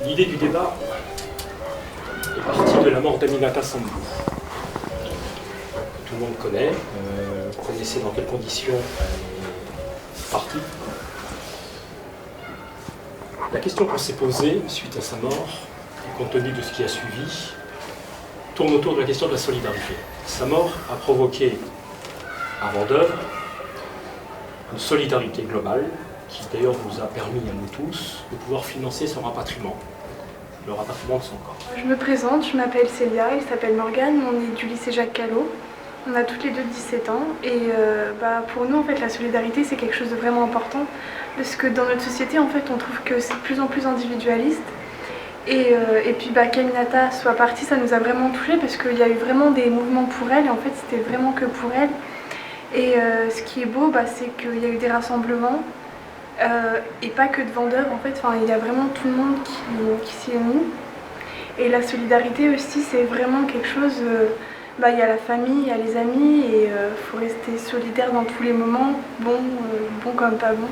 L'idée du débat est partie de la mort d'Aminata Sambou. Tout le monde connaît. Vous connaissez dans quelles conditions elle est partie. La question qu'on s'est posée suite à sa mort, et compte tenu de ce qui a suivi, tourne autour de la question de la solidarité. Sa mort a provoqué, avant d'œuvre, une solidarité globale, qui d'ailleurs nous a permis à nous tous de pouvoir financer son rapatriement, le rapatriement de son corps. Je me présente, je m'appelle Célia, il s'appelle Morgane, on est du lycée Jacques Callot. On a toutes les deux 17 ans et pour nous en fait la solidarité c'est quelque chose de vraiment important parce que dans notre société en fait on trouve que c'est de plus en plus individualiste et puis qu'Aminata soit partie ça nous a vraiment touchés parce qu'il y a eu vraiment des mouvements pour elle et en fait c'était vraiment que pour elle et ce qui est beau c'est qu'il y a eu des rassemblements et pas que de vendeurs en fait, il y a vraiment tout le monde qui s'y est mis et la solidarité aussi c'est vraiment quelque chose il y a la famille, il y a les amis et faut rester solidaire dans tous les moments, bon comme pas bon.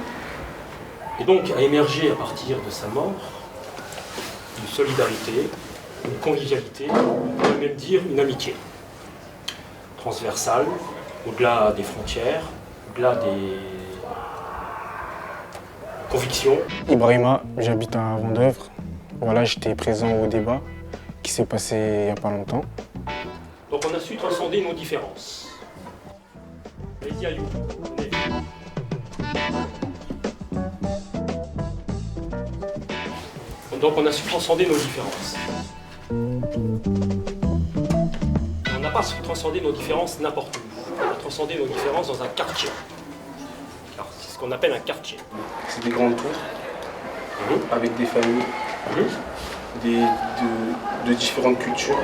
Et donc a émergé à partir de sa mort une solidarité, une convivialité, on peut même dire une amitié transversale, au-delà des frontières, au-delà des convictions. Ibrahima, j'habite à Vendeuvre. Voilà, j'étais présent au débat qui s'est passé il n'y a pas longtemps. Donc on a su transcender nos différences. Allez-y, Ayoub, venez. Donc on a su transcender nos différences. On n'a pas su transcender nos différences n'importe où. On a transcendé nos différences dans un quartier. Alors, c'est ce qu'on appelle un quartier. C'est des grandes tours, avec des familles, de différentes cultures.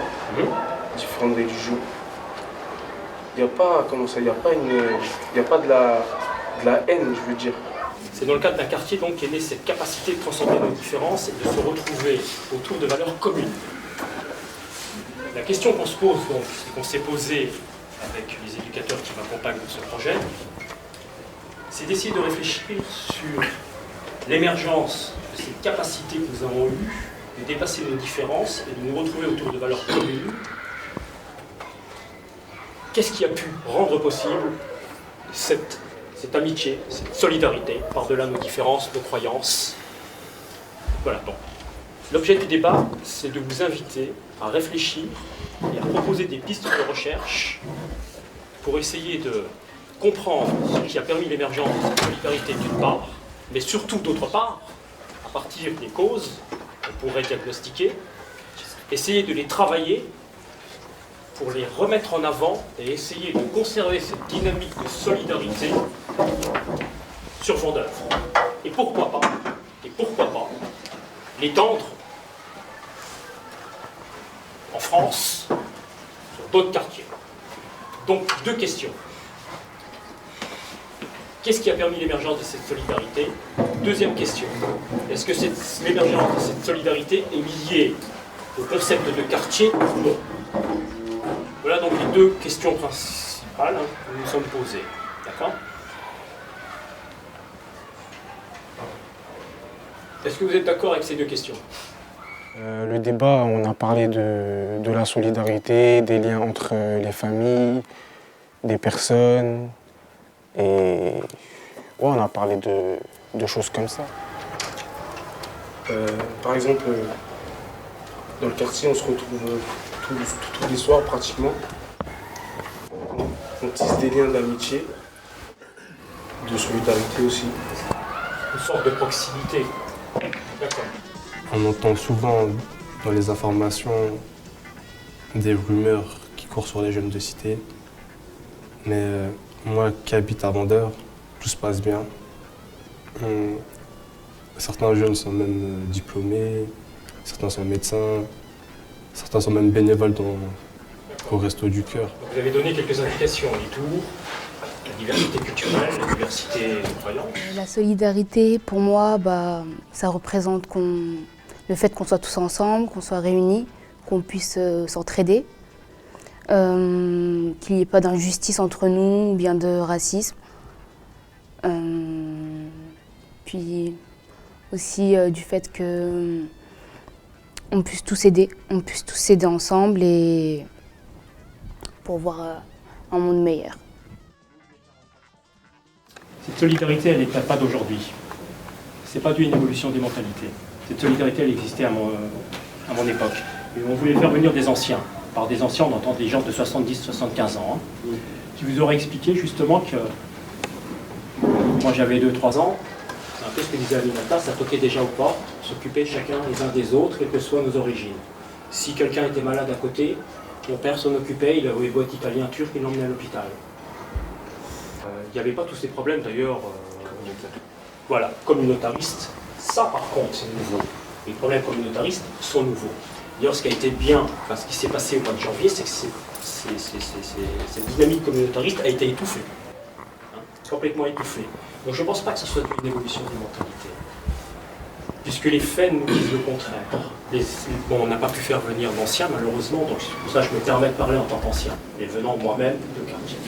Différentes religions. Il n'y a pas, il n'y a pas de la haine, je veux dire. C'est dans le cadre d'un quartier donc qu'est née cette capacité de transcender nos différences et de se retrouver autour de valeurs communes. La question qu'on se pose donc, et qu'on s'est posée avec les éducateurs qui m'accompagnent dans ce projet, c'est d'essayer de réfléchir sur l'émergence de cette capacité que nous avons eue de dépasser nos différences et de nous retrouver autour de valeurs communes. Qu'est-ce qui a pu rendre possible cette amitié, cette solidarité, par-delà nos différences, nos croyances? Voilà, donc. L'objet du débat, c'est de vous inviter à réfléchir et à proposer des pistes de recherche pour essayer de comprendre ce qui a permis l'émergence de cette solidarité d'une part, mais surtout d'autre part, à partir des causes qu'on pourrait diagnostiquer, essayer de les travailler pour les remettre en avant et essayer de conserver cette dynamique de solidarité sur Vendeuvre. Et pourquoi pas l'étendre en France, sur d'autres quartiers. Donc, deux questions. Qu'est-ce qui a permis l'émergence de cette solidarité? Deuxième question. Est-ce que l'émergence de cette solidarité est liée au concept de quartier ou non? Voilà donc les deux questions principales que nous nous sommes posées. D'accord? Est-ce que vous êtes d'accord avec ces deux questions? Le débat, on a parlé de la solidarité, des liens entre les familles, des personnes. Et on a parlé de choses comme ça. Par exemple, dans le quartier, on se retrouve tous les soirs pratiquement. On tisse des liens d'amitié, de solidarité aussi. Une sorte de proximité. D'accord. On entend souvent dans les informations des rumeurs qui courent sur les jeunes de cité. Mais moi qui habite à Vendeuvre, tout se passe bien. Certains jeunes sont même diplômés, certains sont médecins, certains sont même bénévoles au Resto du Cœur. Donc vous avez donné quelques indications, les tours, la diversité culturelle, la diversité de croyances. La solidarité, pour moi, ça représente le fait qu'on soit tous ensemble, qu'on soit réunis, qu'on puisse s'entraider. qu'il n'y ait pas d'injustice entre nous ou bien de racisme. Puis aussi du fait que on puisse tous s'aider ensemble et pour voir un monde meilleur. Cette solidarité, elle n'est pas d'aujourd'hui. C'est pas dû à une évolution des mentalités. Cette solidarité, elle existait à mon époque. Et on voulait faire venir des anciens. Par des anciens, on entend des gens de 70-75 ans, qui vous auraient expliqué justement que moi j'avais 2-3 ans, c'est un peu ce que disait Aminata, ça toquait déjà aux portes, s'occuper chacun les uns des autres, quelles que soient nos origines. Si quelqu'un était malade à côté, mon père s'en occupait, il avait beau être italien, turc, il l'emmenait à l'hôpital. Il n'y avait pas tous ces problèmes d'ailleurs, voilà, communautaristes. Ça par contre c'est nouveau. Les problèmes communautaristes sont nouveaux. D'ailleurs ce qui a été bien, enfin ce qui s'est passé au mois de janvier, c'est que cette dynamique communautariste a été étouffée. Complètement étouffée. Donc je ne pense pas que ce soit une évolution des mentalités. Puisque les faits nous disent le contraire. Bon, on n'a pas pu faire venir d'anciens malheureusement, donc pour ça je me permets de parler en tant qu'ancien, et venant moi-même de quartier.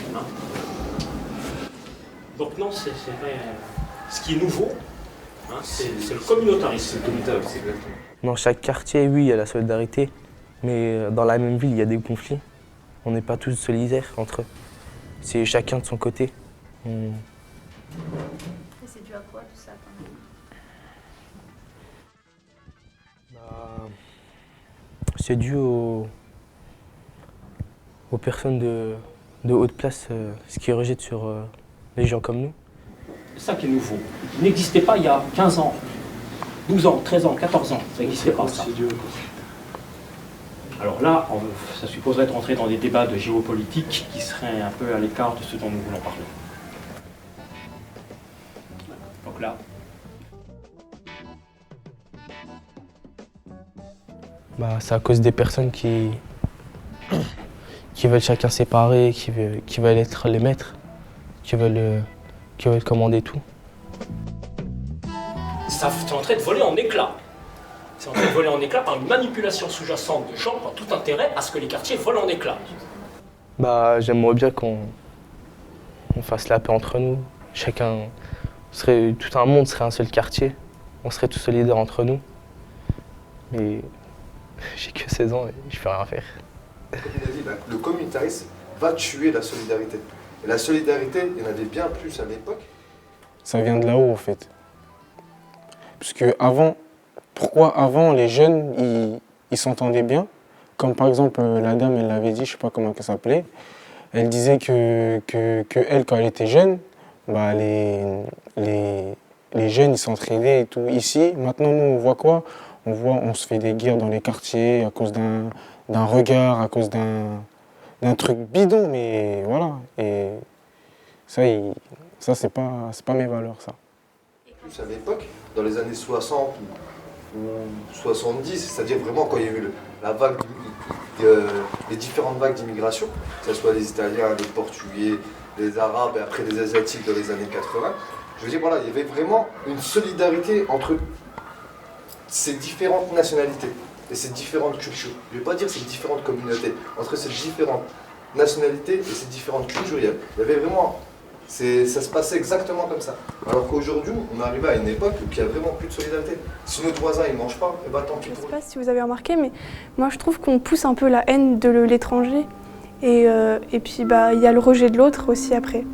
Donc non, c'est vrai. Ce qui est nouveau, c'est le communautarisme. Dans chaque quartier, oui, il y a la solidarité, mais dans la même ville, il y a des conflits. On n'est pas tous solidaires entre eux. C'est chacun de son côté. Et c'est dû à quoi tout ça quand même? C'est dû aux personnes de haute place, ce qui rejette sur les gens comme nous. C'est ça qui est nouveau. Il n'existait pas il y a 15 ans, 12 ans, 13 ans, 14 ans. Ça n'existait pas ça. Alors là, ça supposerait de rentrer dans des débats de géopolitique qui seraient un peu à l'écart de ce dont nous voulons parler. Donc là. C'est à cause des personnes qui veulent chacun séparer, qui veulent être les maîtres, qui veulent commander tout. Ça est en train de voler en éclats. C'est en train de voler en éclats par une manipulation sous-jacente de gens qui ont tout intérêt à ce que les quartiers volent en éclats. J'aimerais bien qu'on fasse la paix entre nous. Tout un monde serait un seul quartier. On serait tous solidaires entre nous. Mais j'ai que 16 ans et je peux rien faire. Comme il a dit, le communautarisme va tuer la solidarité. Et la solidarité, il y en avait bien plus à l'époque. Ça vient de là-haut en fait. Puisque pourquoi avant les jeunes ils s'entendaient bien, comme par exemple la dame elle l'avait dit, je sais pas comment elle s'appelait, elle disait que elle quand elle était jeune, les jeunes ils s'entraidaient et tout. Ici maintenant nous on voit quoi? On se fait des guerres dans les quartiers à cause d'un regard, à cause d'un truc bidon, mais voilà. Et ça c'est pas mes valeurs ça. Plus à l'époque, dans les années 60 ou 70, c'est-à-dire vraiment quand il y a eu les différentes vagues d'immigration, que ce soit les Italiens, les Portugais, les Arabes et après les Asiatiques dans les années 80, je veux dire voilà, il y avait vraiment une solidarité entre ces différentes nationalités et ces différentes cultures. Je ne vais pas dire ces différentes communautés, entre ces différentes nationalités et ces différentes cultures, il y avait vraiment... Ça se passait exactement comme ça. Alors qu'aujourd'hui, on est arrivé à une époque où il n'y a vraiment plus de solidarité. Si notre voisin ne mange pas, et tant pis pour lui. Je ne sais pas si vous avez remarqué, mais moi je trouve qu'on pousse un peu la haine de l'étranger. Et puis il y a le rejet de l'autre aussi après.